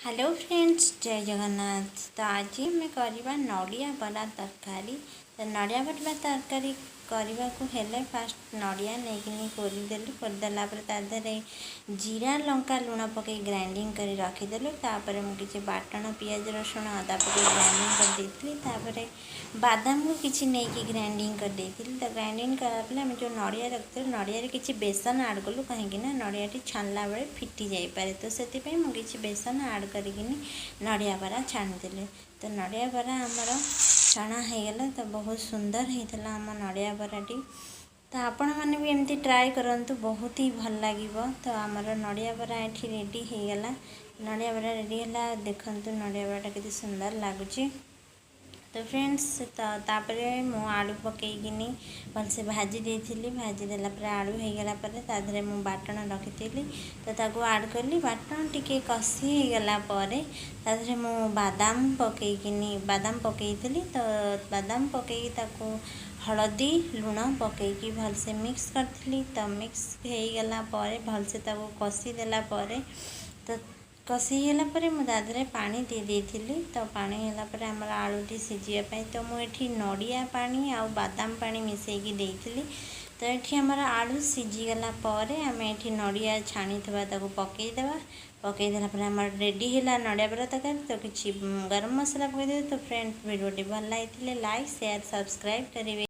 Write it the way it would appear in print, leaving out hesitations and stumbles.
Hello friends, जय जगन्नाथ। तो आज आम करवा नड़िया बरा तरकारी। तो नड़िया बरा तरकारी करने को हेले फास्ट नड़िया नहीं कोरीदेलु। कोरीदेला तादे जीरा लंका लुण पकई ग्राइंडिंग कर रखीदेलु। तापर मुझे बाटण पियाज रसुण अदा पकई ग्राइंडिंग कर देती। तापर बादाम को किसी नहीं ग्राइंडिंग कर देती। तो ग्राइंडिंग करापर आम जो नड़िया रखी नड़िया किसी बेसन आड कलु कहीं नड़िया छाणला बेले फिटी जापे। तो से मुझे बेसन आड कर नड़िया बरा छाणीदेली। तो नड़िया बरा आमर छणा होगला। तो बहुत सुंदर होता आम नड़िया बराटी। तो आपण मैंने भी एमती ट्राए करंतु, बहुत ही भल लगे। तो आमर नड़िया बरा ये रेडी होगला। नड़िया बरा रेडी है, देखु नड़िया बराटा कितनी सुंदर लगुच। तो फ्रेंड्स तापरे मु आलू पकईकिनी भलसे भाजी देती। भाजी देला आलू होगला ताधरे मु बाटण रखी तो ताको आड कली। बाटण टिके कषी होगला ताधरे मु बादाम पकईकिनी बादाम पकई। तो बादाम पकई ताको हलदी लुण पकईकी भलसे मिक्स करथिली। तो मिक्स होगला भलसे ताको कषी देला तो कषी होगा मुझे पानी दे देती। तो पानी होगा आम आलूटी सीझापी तो मुझे नड़िया पानी आ बादाम पानी मिसेकी देती। तो ये आमर आलू सीझीगला आम ये नड़िया छाणी पकईदेवा। पकईदेला आम रेडी है नड़िया बरा तरकारी। तो किसी गरम मसला पकईदे। तो फ्रेंड्स वीडियो भल लगी लाइक शेयर सब्सक्राइब करेंगे।